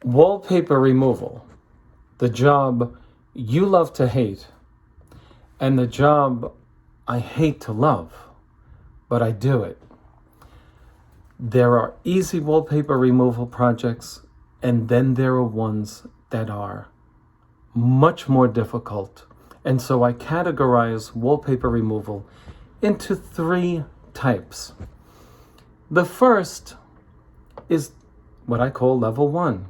Wallpaper removal, the job you love to hate, and the job I hate to love, but I do it. There are easy wallpaper removal projects, and then there are ones that are much more difficult. And so I categorize wallpaper removal into 3 types. The first is what I call level 1.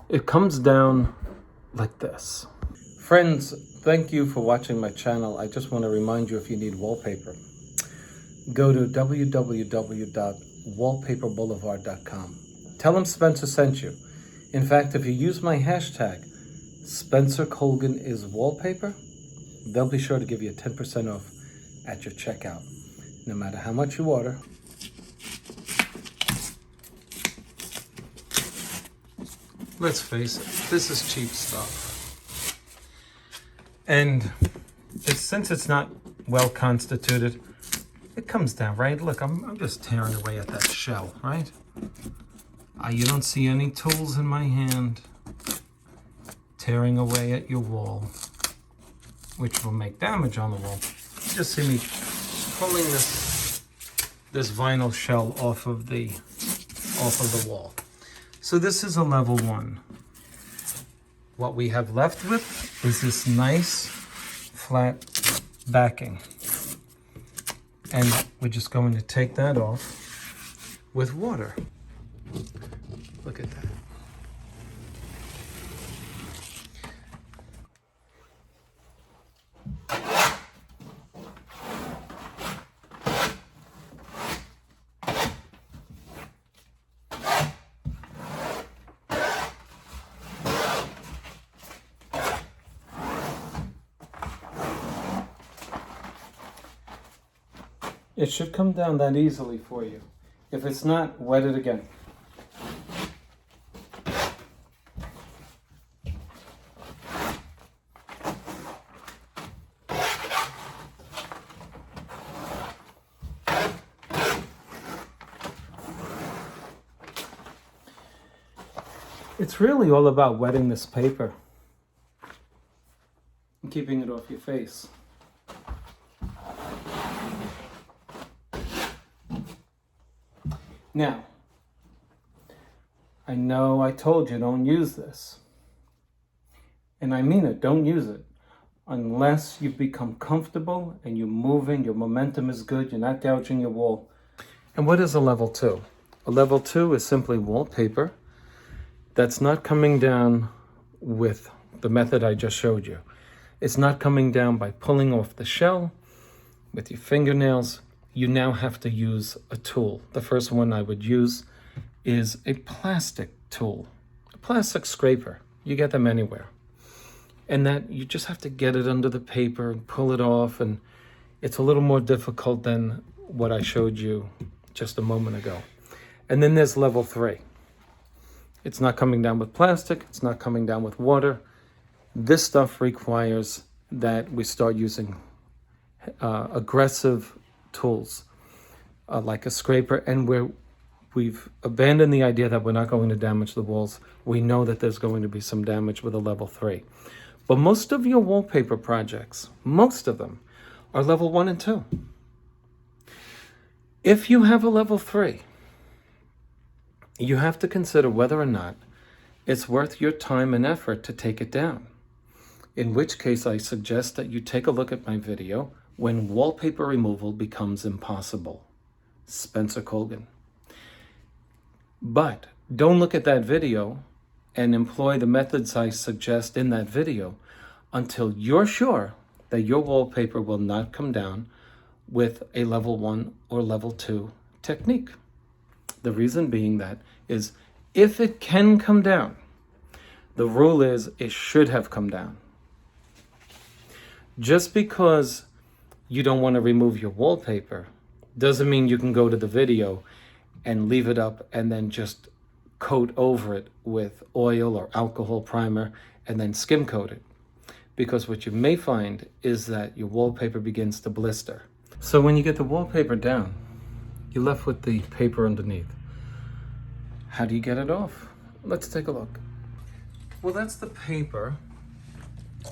It comes down like this. Friends, thank you for watching my channel. I just want to remind you, if you need wallpaper, go to www.wallpaperboulevard.com. Tell them Spencer sent you. In fact, if you use my hashtag, Spencer Colgan is wallpaper, they'll be sure to give you 10% off at your checkout, no matter how much you order. Let's face it, this is cheap stuff. And since it's not well constituted, it comes down, right? Look, I'm just tearing away at that shell, right? You don't see any tools in my hand. Tearing away at your wall, which will make damage on the wall. You just see me pulling this vinyl shell off of the wall. So this is a level 1. What we have left with is this nice flat backing. And we're just going to take that off with water. Look at that. It should come down that easily for you. If it's not, wet it again. It's really all about wetting this paper and keeping it off your face. Now, I know I told you don't use this. And I mean it, don't use it. Unless you've become comfortable and you're moving, your momentum is good, you're not gouging your wall. And what is a level 2? A level 2 is simply wallpaper that's not coming down with the method I just showed you. It's not coming down by pulling off the shell with your fingernails. You now have to use a tool. The first one I would use is a plastic tool, a plastic scraper. You get them anywhere. And that you just have to get it under the paper and pull it off. And it's a little more difficult than what I showed you just a moment ago. And then there's level 3. It's not coming down with plastic. It's not coming down with water. This stuff requires that we start using aggressive tools like a scraper, and we've abandoned the idea that we're not going to damage the walls. We know that there's going to be some damage with a level 3. But most of your wallpaper projects, most of them, are level 1 and 2. If you have a level 3, you have to consider whether or not it's worth your time and effort to take it down. In which case, I suggest that you take a look at my video, When Wallpaper Removal Becomes Impossible, Spencer Colgan. But don't look at that video and employ the methods I suggest in that video until you're sure that your wallpaper will not come down with a level 1 or level 2 technique. The reason being that is if it can come down, the rule is it should have come down. Just because you don't want to remove your wallpaper doesn't mean you can go to the video and leave it up and then just coat over it with oil or alcohol primer and then skim coat it. Because what you may find is that your wallpaper begins to blister. So when you get the wallpaper down, you're left with the paper underneath. How do you get it off? Let's take a look. Well, that's the paper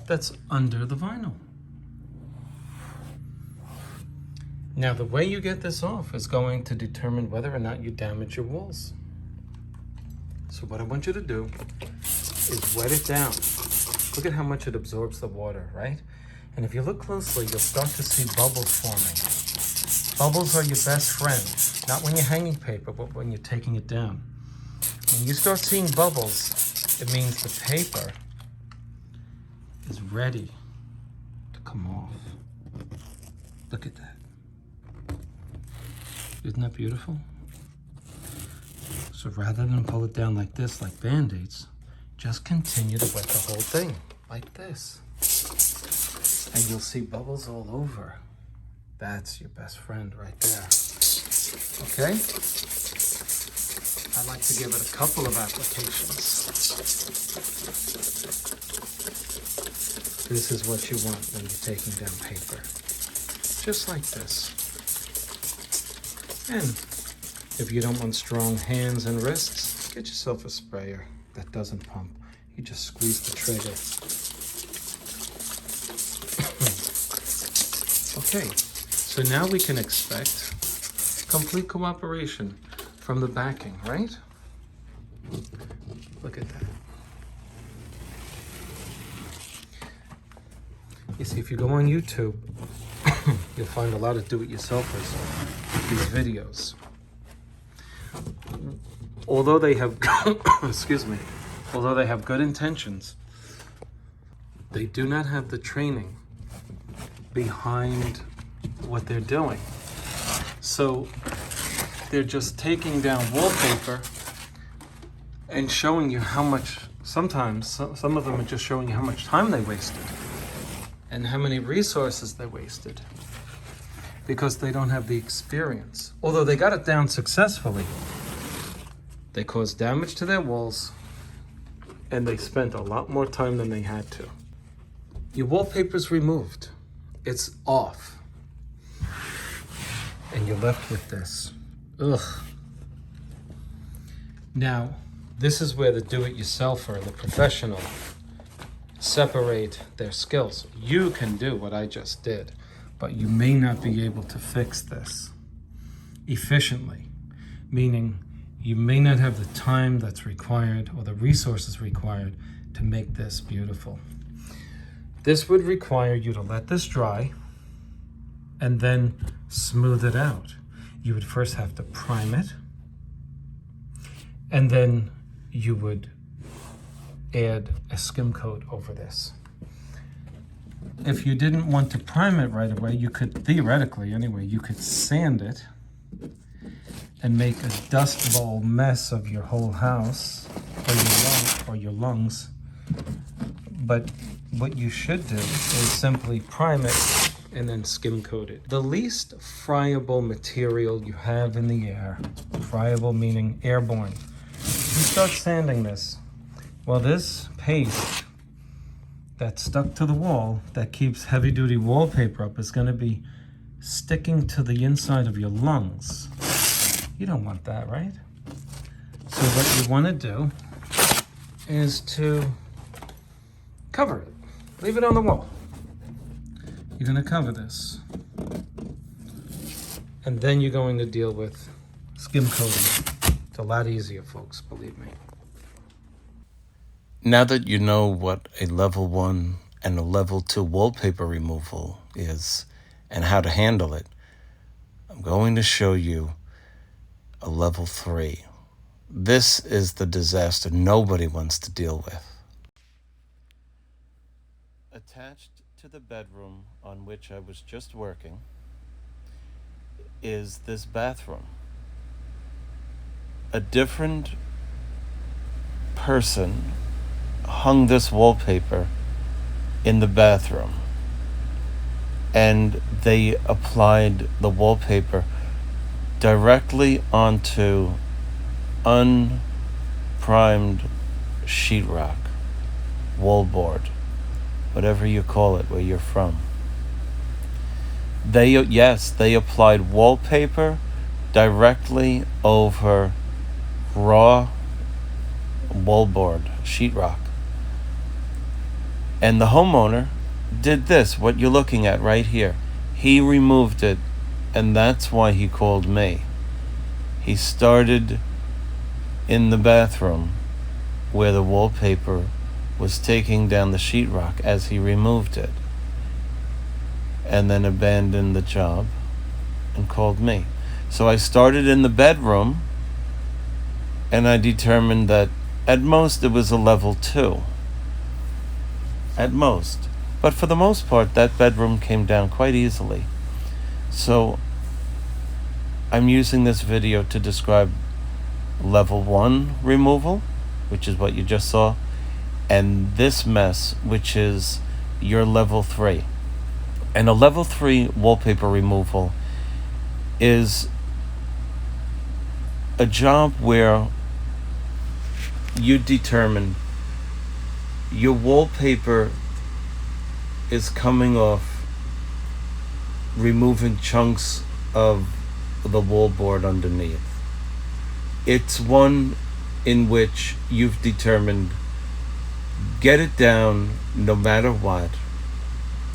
that's under the vinyl. Now, the way you get this off is going to determine whether or not you damage your walls. So what I want you to do is wet it down. Look at how much it absorbs the water, right? And if you look closely, you'll start to see bubbles forming. Bubbles are your best friend, not when you're hanging paper, but when you're taking it down. When you start seeing bubbles, it means the paper is ready to come off. Look at that. Isn't that beautiful? So rather than pull it down like this, like Band-Aids, just continue to wet the whole thing, like this. And you'll see bubbles all over. That's your best friend right there. Okay? I like to give it a couple of applications. This is what you want when you're taking down paper. Just like this. And if you don't want strong hands and wrists, get yourself a sprayer that doesn't pump. You just squeeze the trigger. Okay, so now we can expect complete cooperation from the backing, right? Look at that. You see, if you go on YouTube, you'll find a lot of do-it-yourselfers with these videos. Although they have, excuse me, although they have good intentions, they do not have the training behind what they're doing. So they're just taking down wallpaper and showing you how much, sometimes some of them are just showing you how much time they wasted and how many resources they wasted because they don't have the experience. Although they got it down successfully, they caused damage to their walls and they spent a lot more time than they had to. Your wallpaper's removed. It's off. And you're left with this. Ugh. Now, this is where the do-it-yourselfer, the professional, separate their skills. You can do what I just did, but you may not be able to fix this efficiently, meaning you may not have the time that's required or the resources required to make this beautiful. This would require you to let this dry and then smooth it out. You would first have to prime it, and then you would add a skim coat over this. If you didn't want to prime it right away, you could, theoretically anyway, you could sand it and make a dust bowl mess of your whole house or your lungs. But what you should do is simply prime it and then skim coat it. The least friable material you have in the air, friable meaning airborne. You start sanding this. Well, this paste that's stuck to the wall that keeps heavy duty wallpaper up is going to be sticking to the inside of your lungs. You don't want that, right? So what you want to do is to cover it. Leave it on the wall. You're going to cover this. And then you're going to deal with skim coating. It's a lot easier, folks, believe me. Now that you know what a level 1 and a level 2 wallpaper removal is and how to handle it, I'm going to show you a level 3. This is the disaster nobody wants to deal with. Attached to the bedroom on which I was just working is this bathroom. A different person hung this wallpaper in the bathroom, and they applied the wallpaper directly onto unprimed sheetrock, wallboard, whatever you call it where you're from. They applied wallpaper directly over raw wallboard, sheetrock. And the homeowner did this, what you're looking at right here. He removed it, and that's why he called me. He started in the bathroom where the wallpaper was taking down the sheetrock as he removed it, and then abandoned the job and called me. So I started in the bedroom, and I determined that at most it was a level 2. At most. But for the most part, that bedroom came down quite easily. So I'm using this video to describe level 1 removal, which is what you just saw, and this mess, which is your level 3. And a level 3 wallpaper removal is a job where you determine your wallpaper is coming off, removing chunks of the wallboard underneath. It's one in which you've determined get it down no matter what,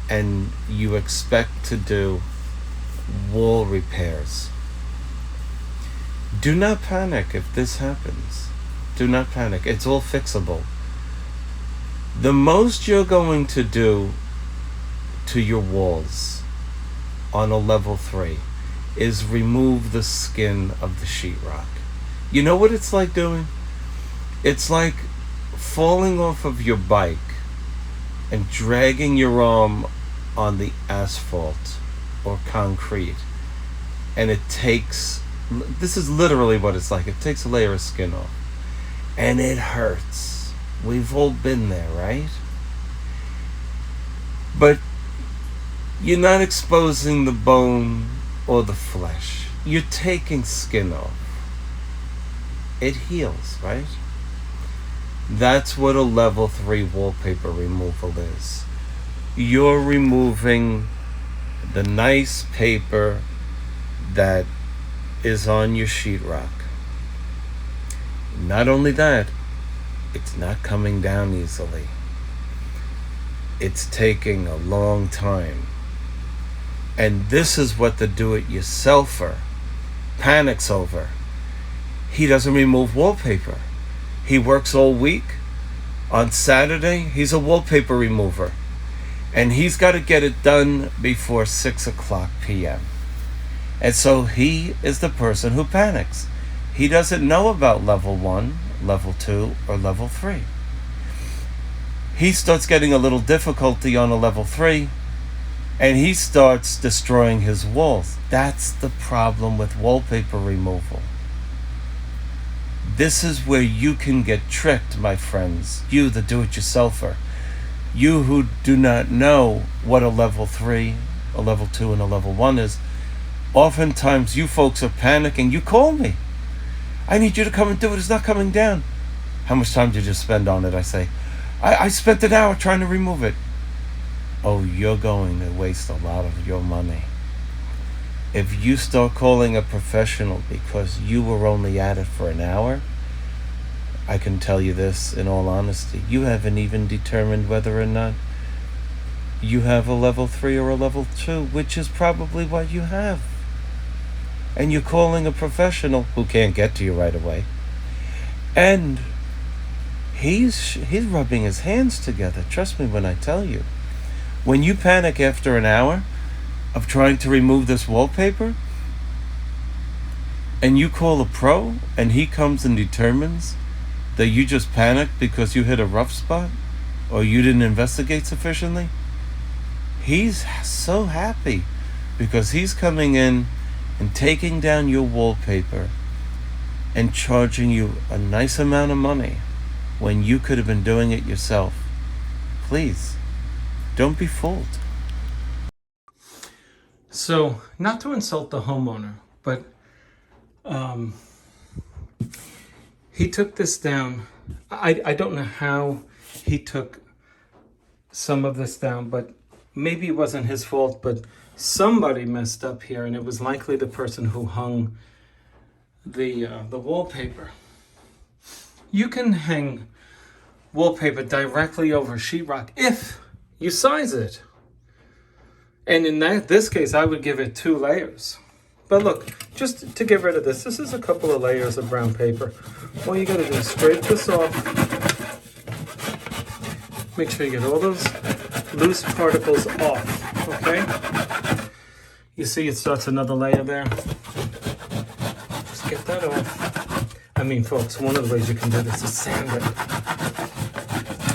and you expect to do wall repairs. Do not panic if this happens. Do not panic. It's all fixable. The most you're going to do to your walls on a level 3 is remove the skin of the sheetrock. You know what it's like doing? It's like falling off of your bike and dragging your arm on the asphalt or concrete, and this is literally what it's like. It takes a layer of skin off, and it hurts. We've all been there, right? But you're not exposing the bone or the flesh. You're taking skin off. It heals, right? That's what a level 3 wallpaper removal is. You're removing the nice paper that is on your sheetrock. Not only that, it's not coming down easily. It's taking a long time. And this is what the do-it-yourselfer panics over. He doesn't remove wallpaper. He works all week. On Saturday, he's a wallpaper remover. And he's got to get it done before 6 o'clock p.m. And so he is the person who panics. He doesn't know about level 1, level 2, or level 3. He starts getting a little difficulty on a level 3, and he starts destroying his walls. That's the problem with wallpaper removal. This is where you can get tricked, my friends. You, the do-it-yourselfer. You who do not know what a level 3, a level 2, and a level 1 is. Oftentimes, you folks are panicking. You call me. I need you to come and do it. It's not coming down. How much time did you spend on it? I say, I spent an hour trying to remove it. Oh, you're going to waste a lot of your money. If you start calling a professional because you were only at it for an hour, I can tell you this in all honesty, you haven't even determined whether or not you have a level 3 or a level 2, which is probably what you have. And you're calling a professional who can't get to you right away. And he's rubbing his hands together. Trust me when I tell you. When you panic after an hour of trying to remove this wallpaper, and you call a pro, and he comes and determines that you just panicked because you hit a rough spot, or you didn't investigate sufficiently, he's so happy because he's coming in and taking down your wallpaper and charging you a nice amount of money when you could have been doing it yourself. Please, don't be fooled. So, not to insult the homeowner, but he took this down. I don't know how he took some of this down, but maybe it wasn't his fault, but somebody messed up here, and it was likely the person who hung the wallpaper. You can hang wallpaper directly over sheetrock if you size it. And in this case, I would give it 2 layers. But look, just to get rid of this is a couple of layers of brown paper. All you gotta do is scrape this off. Make sure you get all those loose particles off, okay? You see it starts another layer there. Just get that off. I mean, folks, one of the ways you can do this is sand it.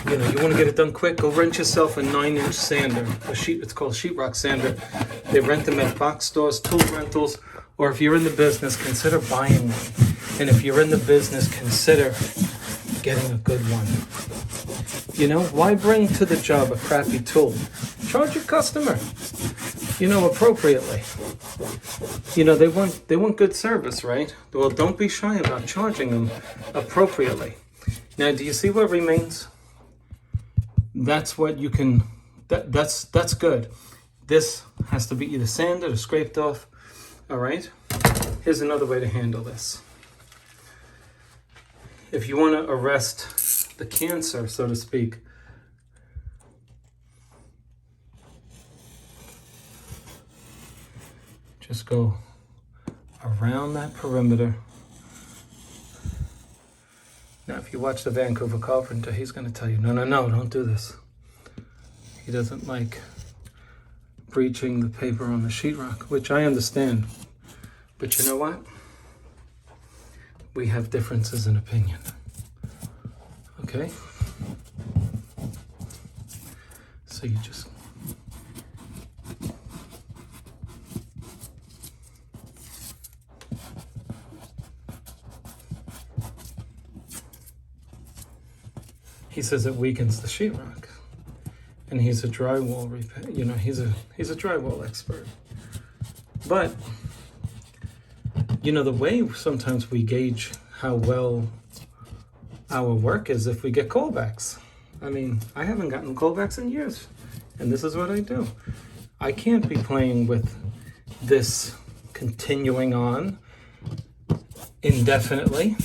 You know, you want to get it done quick, go rent yourself a 9-inch sander. It's called sheetrock sander. They rent them at box stores, tool rentals, or if you're in the business, consider buying one. And if you're in the business, consider getting a good one. You know, why bring to the job a crappy tool? Charge your customer, you know, appropriately. You know, they want good service, right? Well, don't be shy about charging them appropriately. Now, do you see what remains? That's what you can, that's good. This has to be either sanded or scraped off, all right? Here's another way to handle this. If you want to arrest the cancer, so to speak, just go around that perimeter. Now, if you watch the Vancouver Carpenter, he's going to tell you, no, don't do this. He doesn't like breaching the paper on the sheetrock, which I understand. But you know what? We have differences in opinion. Okay? So you just... He says it weakens the sheetrock, and he's a drywall repair. You know, he's a drywall expert. But you know, the way sometimes we gauge how well our work is if we get callbacks. I mean, I haven't gotten callbacks in years, and this is what I do. I can't be playing with this continuing on indefinitely.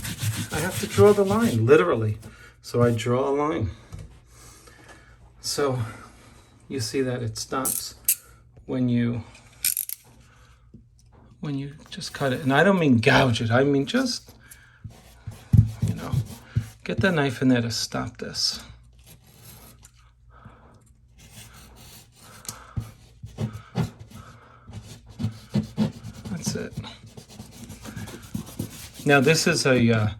I have to draw the line, literally. So I draw a line. So you see that it stops when you just cut it. And I don't mean gouge it. I mean just, you know, get the knife in there to stop this. That's it. Now this is a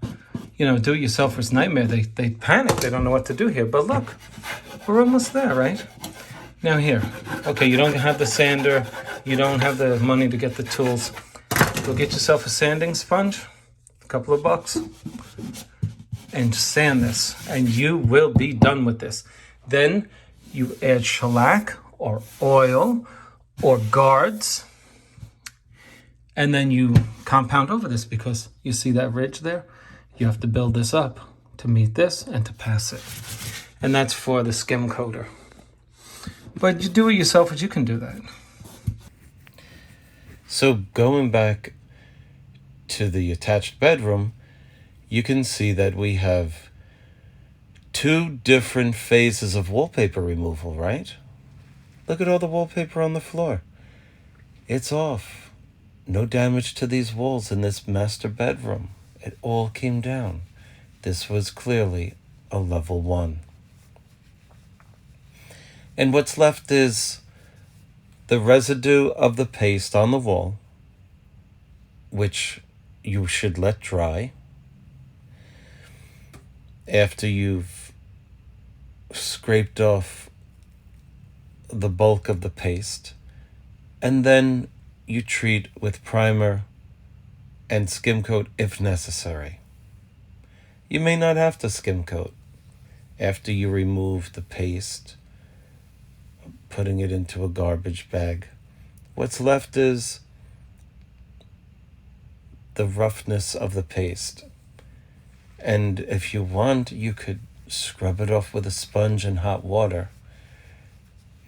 you know, do-it-yourselfer's nightmare. They panic. They don't know what to do here. But look, we're almost there, right? Now here, okay, you don't have the sander. You don't have the money to get the tools. Go get yourself a sanding sponge, a couple of bucks, and sand this, and you will be done with this. Then you add shellac or oil or guards, and then you compound over this because you see that ridge there? You have to build this up to meet this and to pass it. And that's for the skim coater. But you do it yourself, but you can do that. So going back to the attached bedroom, you can see that we have 2 different phases of wallpaper removal, right? Look at all the wallpaper on the floor. It's off. No damage to these walls in this master bedroom. It all came down. This was clearly a level 1. And what's left is the residue of the paste on the wall, which you should let dry after you've scraped off the bulk of the paste, and then you treat with primer and skim coat if necessary. You may not have to skim coat after you remove the paste, putting it into a garbage bag. What's left is the roughness of the paste. And if you want, you could scrub it off with a sponge and hot water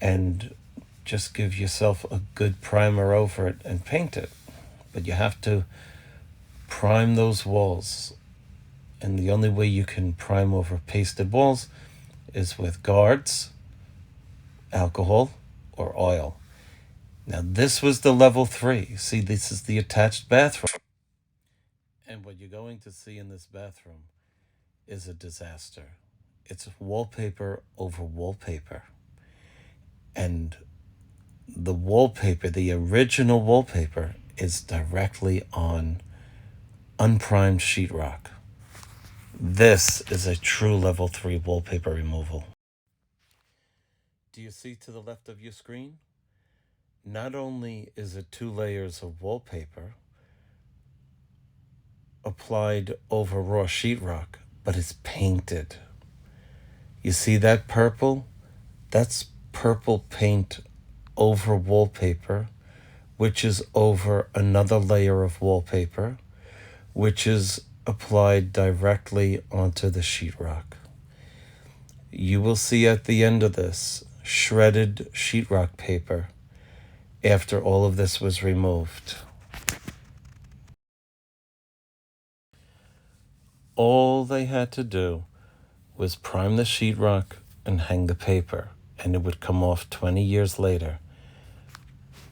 and just give yourself a good primer over it and paint it. But you have to prime those walls and the only way you can prime over pasted walls is with guards, alcohol, or oil. Now this was the level 3. See, this is the attached bathroom. And what you're going to see in this bathroom is a disaster. It's wallpaper over wallpaper. And the wallpaper, the original wallpaper, is directly on unprimed sheetrock. This is a true level 3 wallpaper removal. Do you see to the left of your screen? Not only is it 2 layers of wallpaper applied over raw sheetrock, but it's painted. You see that purple? That's purple paint over wallpaper, which is over another layer of wallpaper, which is applied directly onto the sheetrock. You will see at the end of this shredded sheetrock paper after all of this was removed. All they had to do was prime the sheetrock and hang the paper, and it would come off 20 years later.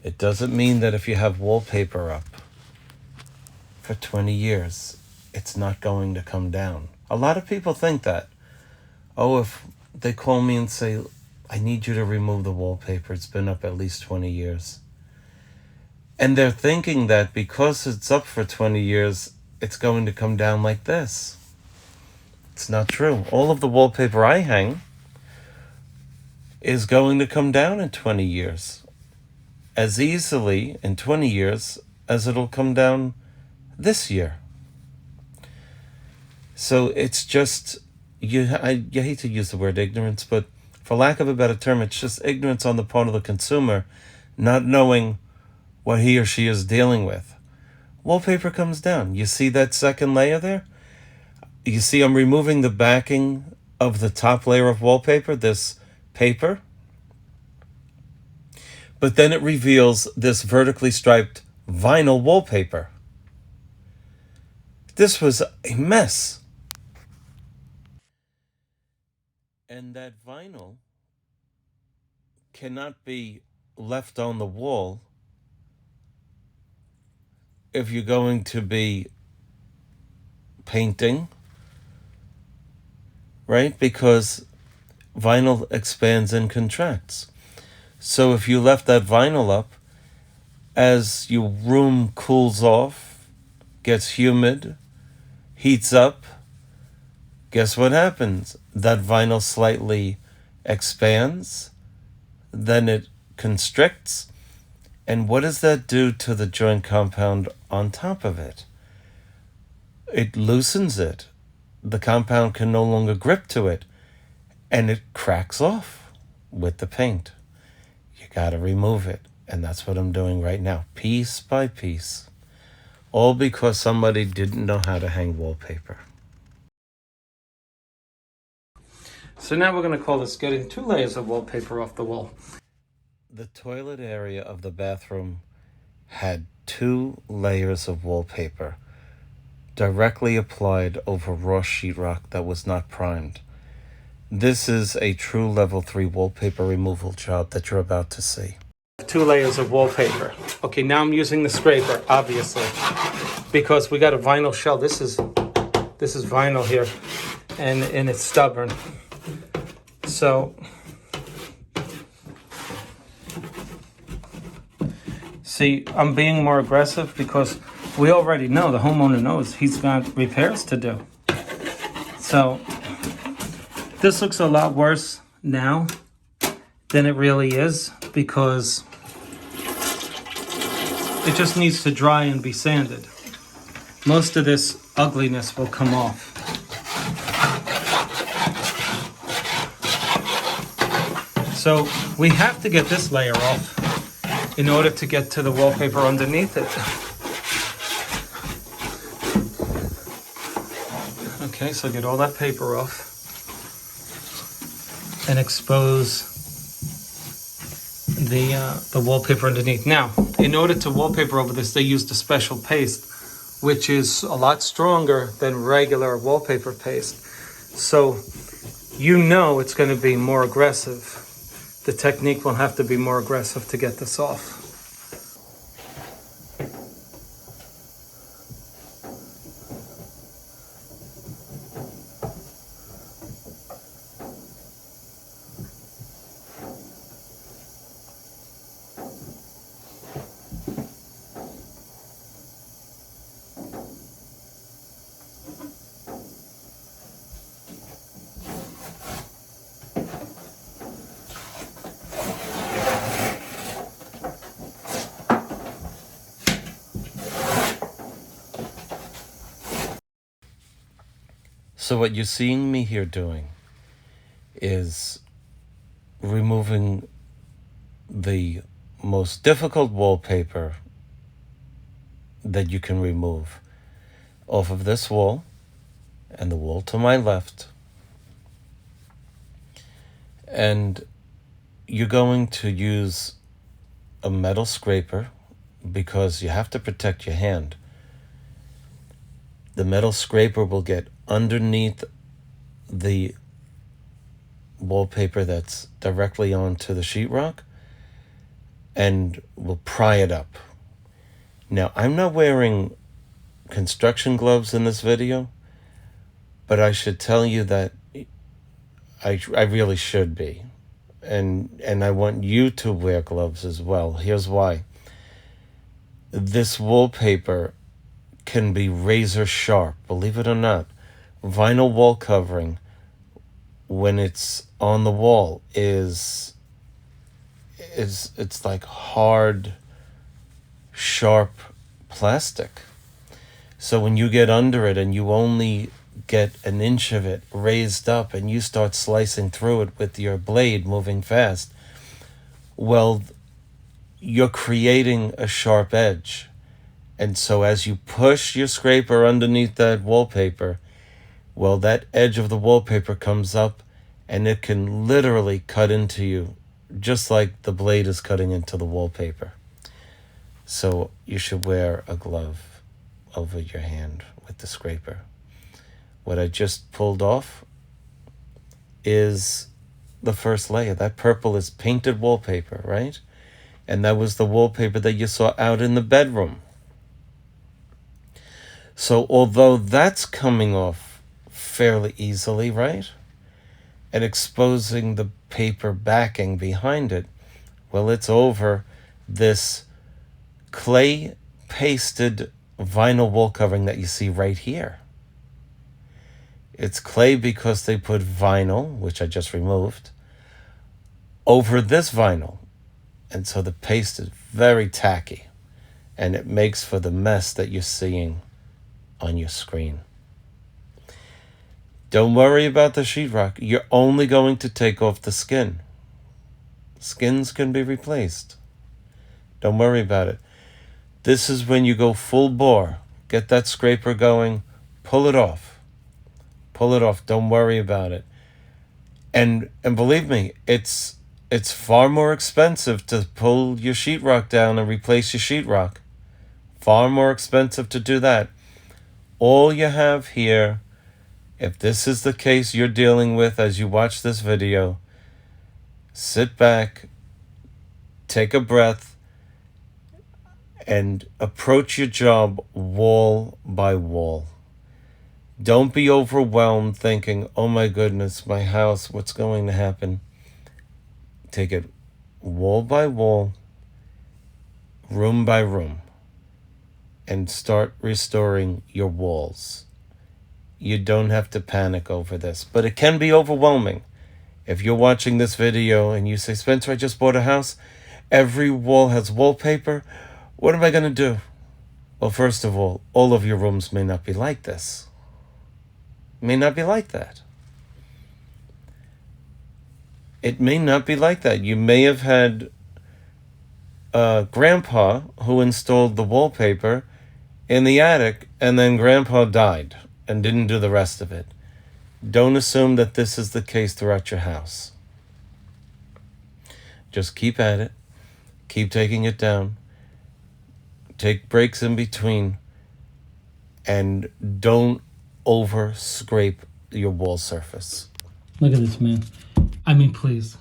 It doesn't mean that if you have wallpaper up for 20 years, it's not going to come down. A lot of people think that. Oh, if they call me and say, I need you to remove the wallpaper, it's been up at least 20 years. And they're thinking that because it's up for 20 years, it's going to come down like this. It's not true. All of the wallpaper I hang is going to come down in 20 years. As easily in 20 years as it'll come down this year. So it's just, you hate to use the word ignorance, but for lack of a better term, it's just ignorance on the part of the consumer, not knowing what he or she is dealing with. Wallpaper comes down. You see that second layer there? You see I'm removing the backing of the top layer of wallpaper, this paper. But then it reveals this vertically striped vinyl wallpaper. This was a mess. And that vinyl cannot be left on the wall if you're going to be painting, right? Because vinyl expands and contracts. So if you left that vinyl up, as your room cools off, gets humid, heats up, guess what happens? That vinyl slightly expands, then it constricts, and what does that do to the joint compound on top of it? It loosens it. The compound can no longer grip to it, and it cracks off with the paint. You gotta remove it, and that's what I'm doing right now, piece by piece. All because somebody didn't know how to hang wallpaper. So now we're going to call this getting 2 layers of wallpaper off the wall. The toilet area of the bathroom had 2 layers of wallpaper directly applied over raw sheetrock that was not primed. This is a true level 3 wallpaper removal job that you're about to see. 2 layers of wallpaper. Okay, now I'm using the scraper, obviously, because we got a vinyl shell. This is vinyl here, and it's stubborn. So, see, I'm being more aggressive because we already know, the homeowner knows he's got repairs to do. So, this looks a lot worse now than it really is because it just needs to dry and be sanded. Most of this ugliness will come off. So we have to get this layer off in order to get to the wallpaper underneath it. Okay, so get all that paper off and expose the wallpaper underneath. Now, in order to wallpaper over this, they used a special paste which is a lot stronger than regular wallpaper paste. So you know it's going to be more aggressive. The technique will have to be more aggressive to get this off. So what you're seeing me here doing is removing the most difficult wallpaper that you can remove off of this wall and the wall to my left. And you're going to use a metal scraper because you have to protect your hand. The metal scraper will get underneath the wallpaper that's directly onto the sheetrock and will pry it up. Now, I'm not wearing construction gloves in this video, but I should tell you that I really should be. And I want you to wear gloves as well. Here's why. This wallpaper can be razor sharp, believe it or not. Vinyl wall covering, when it's on the wall, it's like hard, sharp plastic. So when you get under it and you only get an inch of it raised up and you start slicing through it with your blade moving fast, well, you're creating a sharp edge. And so as you push your scraper underneath that wallpaper, well, that edge of the wallpaper comes up and it can literally cut into you, just like the blade is cutting into the wallpaper. So you should wear a glove over your hand with the scraper. What I just pulled off is the first layer. That purple is painted wallpaper, right? And that was the wallpaper that you saw out in the bedroom. So although that's coming off fairly easily, right? And exposing the paper backing behind it, well, it's over this clay pasted vinyl wall covering that you see right here. It's clay because they put vinyl, which I just removed, over this vinyl. And so the paste is very tacky, and it makes for the mess that you're seeing on your screen. Don't worry about the sheetrock. You're only going to take off the skin. Skins can be replaced. Don't worry about it. This is when you go full bore. Get that scraper going. Pull it off. Pull it off. Don't worry about it. And believe me, it's far more expensive to pull your sheetrock down and replace your sheetrock. Far more expensive to do that. All you have here, if this is the case you're dealing with as you watch this video, sit back, take a breath, and approach your job wall by wall. Don't be overwhelmed thinking, oh my goodness, my house, what's going to happen? Take it wall by wall, room by room, and start restoring your walls. You don't have to panic over this, but it can be overwhelming. If you're watching this video and you say, Spencer, I just bought a house, every wall has wallpaper, what am I going to do? Well, first of all of your rooms may not be like this. May not be like that. It may not be like that. You may have had Grandpa who installed the wallpaper in the attic, and then Grandpa died and didn't do the rest of it. Don't assume that this is the case throughout your house. Just keep at it. Keep taking it down. Take breaks in between. and don't over scrape your wall surface. Look at this, man. I mean, please,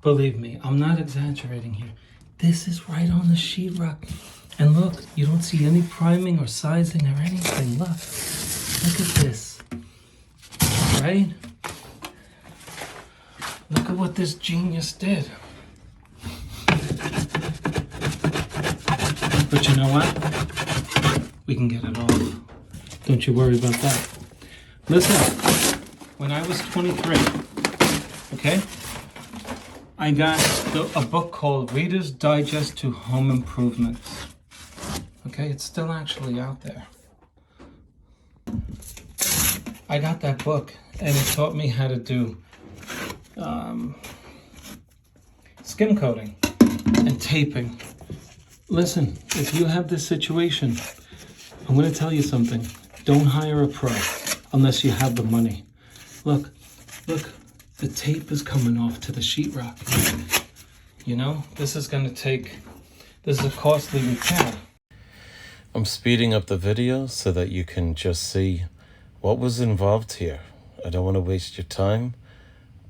believe me, I'm not exaggerating here. This is right on the sheetrock. And look, you don't see any priming or sizing or anything. Look at this, right? Look at what this genius did. But you know what? We can get it off. Don't you worry about that. Listen, when I was 23, okay, I got a book called Reader's Digest to Home Improvements. Okay, it's still actually out there. I got that book and it taught me how to do skim coating and taping. Listen, if you have this situation, I'm going to tell you something. Don't hire a pro unless you have the money. Look, the tape is coming off to the sheetrock. You know, this is a costly repair. I'm speeding up the video so that you can just see what was involved here. I don't want to waste your time,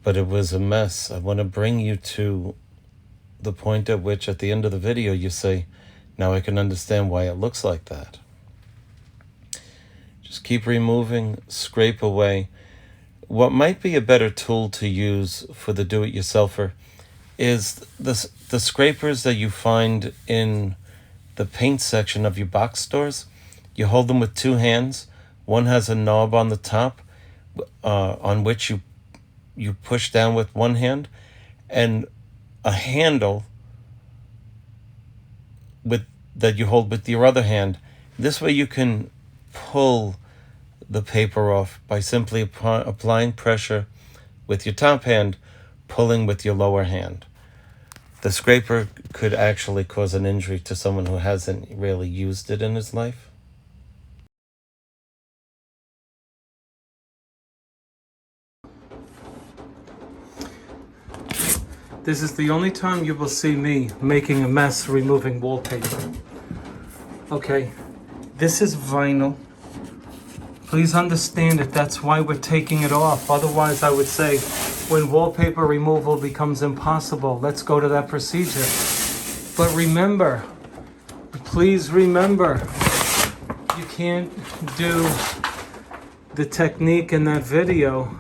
but it was a mess. I want to bring you to the point at which at the end of the video you say, now I can understand why it looks like that. Just keep removing, scrape away. What might be a better tool to use for the do-it-yourselfer is the scrapers that you find in the paint section of your box stores. You hold them with two hands. One has a knob on the top on which you push down with one hand, and a handle that you hold with your other hand. This way you can pull the paper off by simply applying pressure with your top hand, pulling with your lower hand. The scraper could actually cause an injury to someone who hasn't really used it in his life. This is the only time you will see me making a mess removing wallpaper. Okay, this is vinyl. Please understand it, that's why we're taking it off. Otherwise, I would say, when wallpaper removal becomes impossible, let's go to that procedure. But remember, please remember, you can't do the technique in that video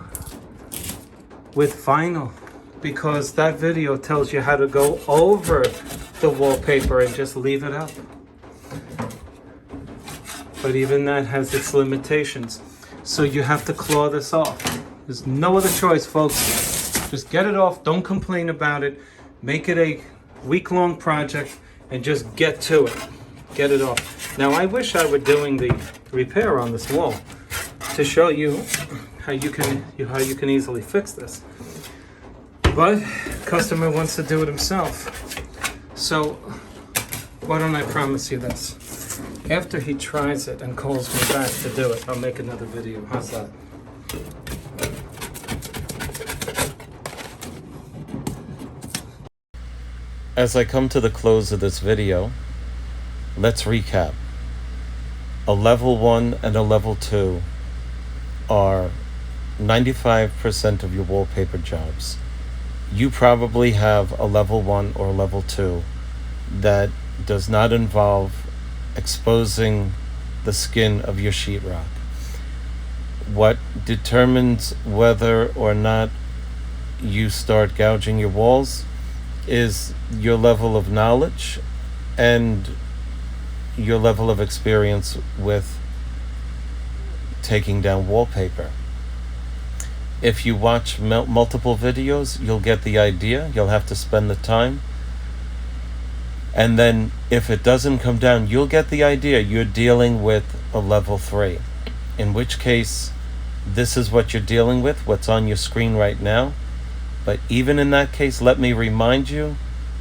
with vinyl, because that video tells you how to go over the wallpaper and just leave it up. But even that has its limitations. So you have to claw this off. There's no other choice, folks. Just get it off, don't complain about it. Make it a week-long project and just get to it. Get it off. Now, I wish I were doing the repair on this wall to show you how you can easily fix this. But customer wants to do it himself. So why don't I promise you this? After he tries it and calls me back to do it, I'll make another video. How's that? As I come to the close of this video, let's recap. A level 1 and a level 2 are 95% of your wallpaper jobs. You probably have a level 1 or a level 2 that does not involve exposing the skin of your sheetrock. What determines whether or not you start gouging your walls is your level of knowledge and your level of experience with taking down wallpaper. If you watch multiple videos, you'll get the idea. You'll have to spend the time. And then if it doesn't come down, you'll get the idea. You're dealing with a level 3. In which case, this is what you're dealing with, what's on your screen right now. But even in that case, let me remind you,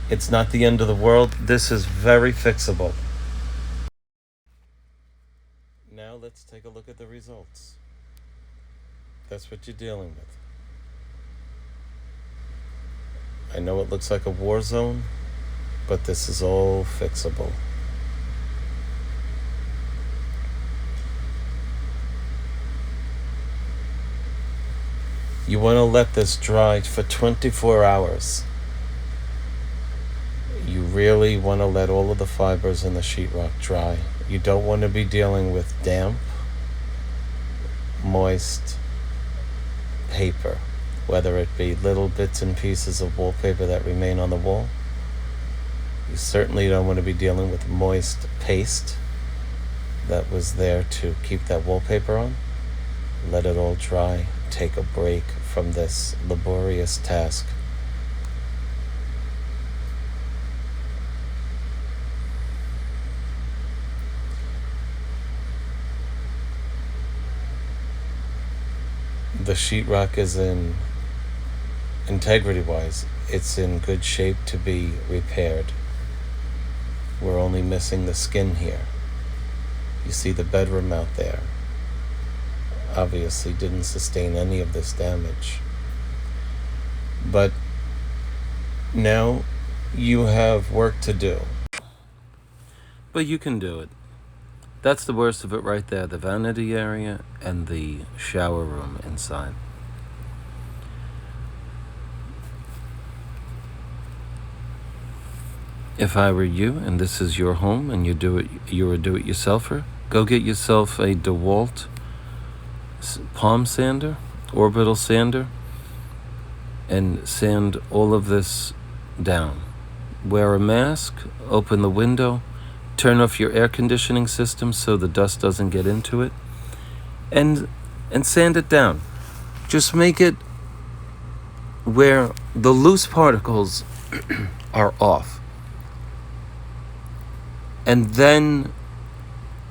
it's not the end of the world. This is very fixable. Now let's take a look at the results. That's what you're dealing with. I know it looks like a war zone, but this is all fixable. You want to let this dry for 24 hours. You really want to let all of the fibers in the sheetrock dry. You don't want to be dealing with damp, moist paper, whether it be little bits and pieces of wallpaper that remain on the wall. You certainly don't want to be dealing with moist paste that was there to keep that wallpaper on. Let it all dry. Take a break from this laborious task. The sheetrock is in, integrity-wise, it's in good shape to be repaired. We're only missing the skin here. You see the bedroom out there obviously didn't sustain any of this damage. But now you have work to do. But you can do it. That's the worst of it right there, the vanity area and the shower room inside. If I were you, and this is your home, and you're a do-it-yourselfer, go get yourself a DeWalt palm sander, orbital sander, and sand all of this down. Wear a mask, open the window, turn off your air conditioning system so the dust doesn't get into it, and sand it down. Just make it where the loose particles are off. And then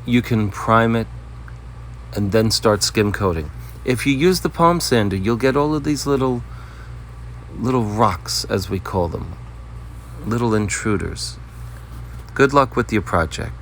you can prime it and then start skim coating. If you use the palm sander, you'll get all of these little rocks, as we call them, little intruders. Good luck with your project.